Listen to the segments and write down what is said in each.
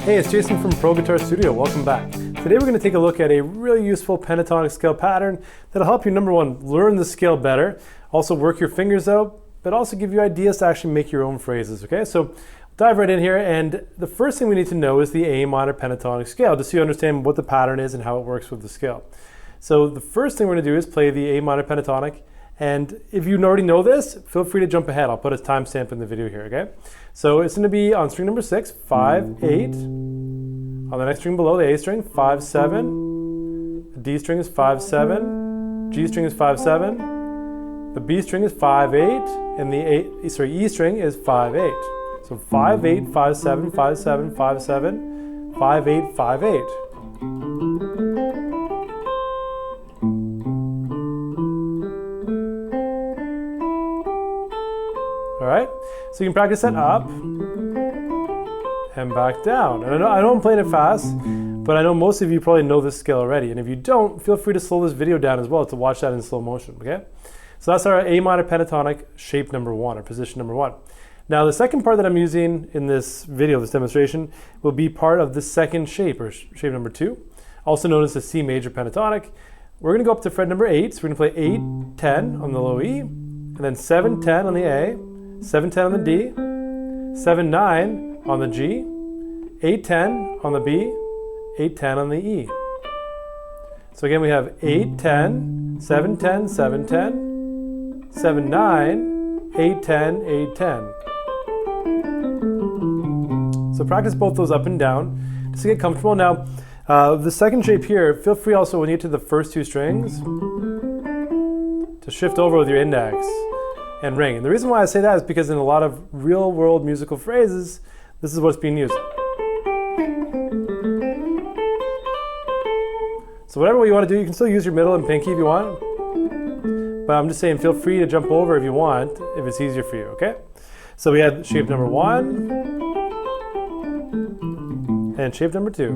Hey, it's Jason from Pro Guitar Studio. Welcome back. Today we're going to take a look at a really useful pentatonic scale pattern that'll help you, number one, learn the scale better, also work your fingers out, but also give you ideas to actually make your own phrases, okay? So dive right in here, and the first thing we need to know is the A minor pentatonic scale, just so you understand what the pattern is and how it works with the scale. So the first thing we're going to do is play the A minor pentatonic, and if you already know this, feel free to jump ahead. I'll put a timestamp in the video here, okay? So it's going to be on string number 6, 5, 8. On the next string below, the A string, 5, 7. The D string is 5, 7. G string is 5, 7. The B string is 5, 8. And the E string is 5, 8. So 5, 8, 5, 7, 5, 7, 5, 7, 5, 8, 5, 8. All right, so you can practice that up and back down. And I know I'm playing it fast, but I know most of you probably know this scale already. And if you don't, feel free to slow this video down as well to watch that in slow motion, okay? So that's our A minor pentatonic shape number 1, or position number 1. Now the second part that I'm using in this video, this demonstration, will be part of the second shape, or shape number 2, also known as the C major pentatonic. We're gonna go up to fret number 8, so we're gonna play 8, 10 on the low E, and then 7, 10 on the A, 7, 10 on the D, 7, 9 on the G, 8, 10 on the B, 8, 10 on the E. So again, we have 8, 10, 7, 10, 7, 10, 7, 9, 8, 10, 8, 10. So practice both those up and down just to get comfortable. Now, the second shape here, feel free also when you get to the first 2 strings to shift over with your index and ring. And the reason why I say that is because in a lot of real world musical phrases, this is what's being used. So whatever way you want to do, you can still use your middle and pinky if you want. But I'm just saying, feel free to jump over if you want, if it's easier for you, okay? So we had shape number 1 and shape number 2.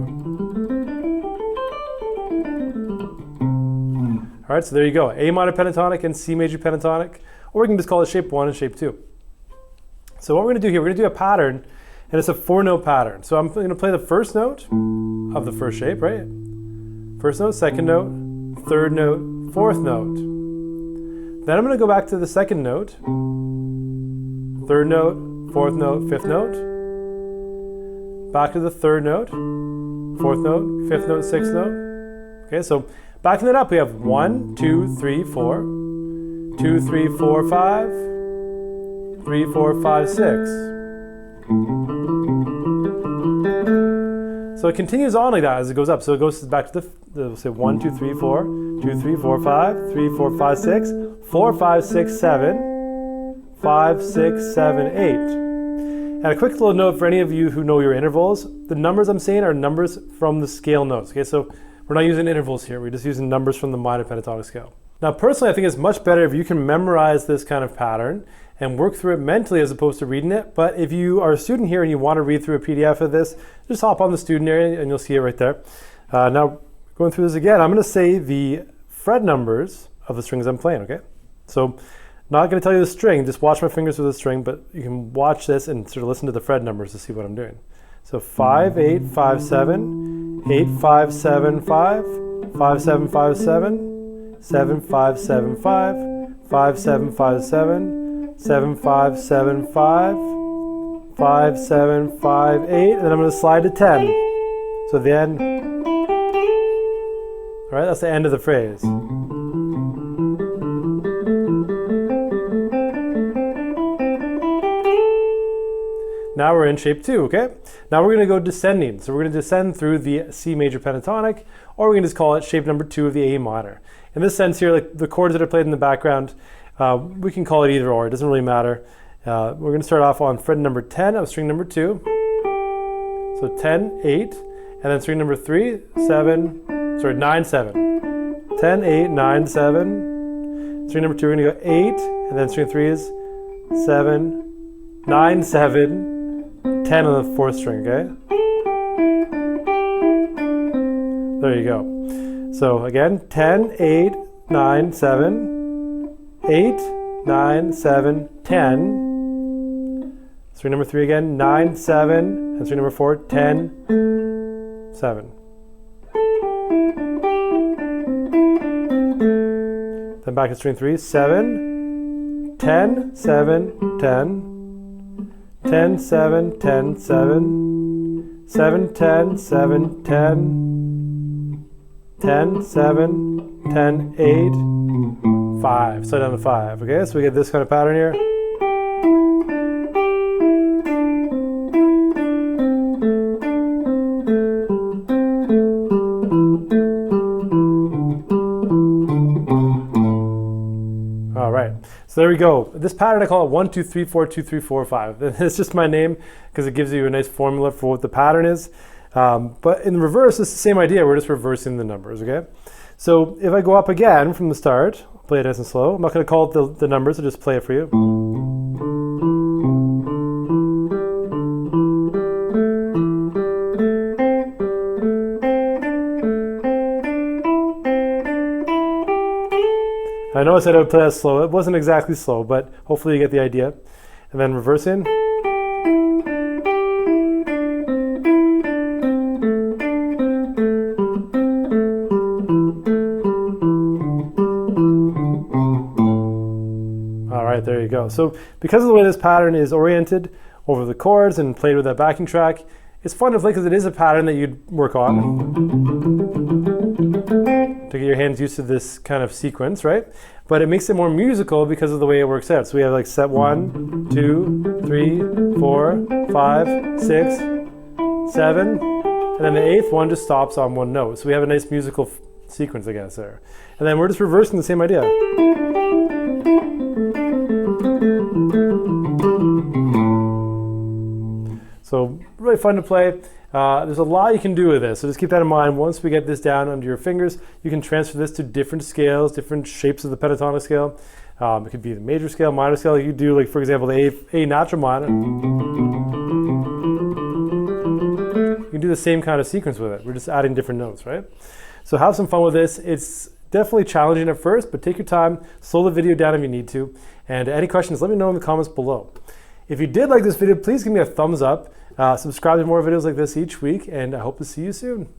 All right, so there you go. A minor pentatonic and C major pentatonic, or we can just call it shape 1 and shape 2. So what we're going to do here, we're going to do a pattern, and it's a 4-note pattern. So I'm going to play the first note of the first shape, right? First note, second note, third note, fourth note. Then I'm going to go back to the second note, third note, fourth note, fifth note. Back to the third note, fourth note, fifth note, sixth note. Okay, so backing it up, we have 1, 2, 3, 4, 2, 3, 4, 5, 3, 4, 5, 6. So it continues on like that as it goes up. So it goes back to the say 1, 2, 3, 4, 2, 3, 4, 5, 3, 4, 5, 6, 4, 5, 6, 7, 5, 6, 7, 8. And a quick little note for any of you who know your intervals, the numbers I'm saying are numbers from the scale notes. Okay, so we're not using intervals here, we're just using numbers from the minor pentatonic scale. Now personally, I think it's much better if you can memorize this kind of pattern and work through it mentally as opposed to reading it. But if you are a student here and you want to read through a PDF of this, just hop on the student area and you'll see it right there. Now, going through this again, I'm going to say the fret numbers of the strings I'm playing, okay? So, not going to tell you the string, just watch my fingers with the string, but you can watch this and sort of listen to the fret numbers to see what I'm doing. So 5, 8, 5, 7, 8, 5, 7, 5, 5, 7, 5, 7, 7, 5, 7, 5, 5, 7, 5, 7, 7, 5, 7, 5, 5, 7, 5, 8, and then I'm going to slide to 10. So the end. All right, that's the end of the phrase. Now we're in shape 2, okay? Now we're going to go descending. So we're going to descend through the C major pentatonic, or we can just call it shape number 2 of the A minor. In this sense here, like the chords that are played in the background, we can call it either or, it doesn't really matter. We're going to start off on fret number 10 of string number 2. So 10, 8, and then string number 3, 9, 7. 10, 8, 9, 7. String number 2, we're going to go 8, and then string 3 is 7, 9, 7, 10 on the 4th string, okay? There you go. So again, 10, 8, 9, 7, 8, 9, 7, 10. String number 3 again, 9, 7, And string number 4, 10, 7. Then back to string 3, 7, 10, 7, 10, 10, 7, 10, 7, 7, 10, 7, 10, 10, 7, 10, 8, 5. So down to 5. Okay, so we get this kind of pattern here. All right, so there we go. This pattern I call it 1, 2, 3, 4, 2, 3, 4, 5. It's just my name because it gives you a nice formula for what the pattern is. But in reverse, it's the same idea. We're just reversing the numbers, okay? So if I go up again from the start, I'll play it nice and slow. I'm not going to call it the numbers, I'll just play it for you. I know I said I would play that slow. It wasn't exactly slow, but hopefully you get the idea. And then reverse in. All right, there you go. So because of the way this pattern is oriented over the chords and played with that backing track, it's fun to play because it is a pattern that you'd work on to get your hands used to this kind of sequence, right? But it makes it more musical because of the way it works out. So we have like set 1, 2, 3, 4, 5, 6, 7, and then the 8th one just stops on one note. So we have a nice musical sequence, I guess, there. And then we're just reversing the same idea. So really fun to play. There's a lot you can do with this, so just keep that in mind. Once we get this down under your fingers, you can transfer this to different scales, different shapes of the pentatonic scale. It could be the major scale, minor scale. You could do, like, for example, the A natural minor. You can do the same kind of sequence with it. We're just adding different notes, right? So have some fun with this. It's definitely challenging at first, but take your time, slow the video down if you need to. And any questions, let me know in the comments below. If you did like this video, please give me a thumbs up. Subscribe to more videos like this each week, and I hope to see you soon.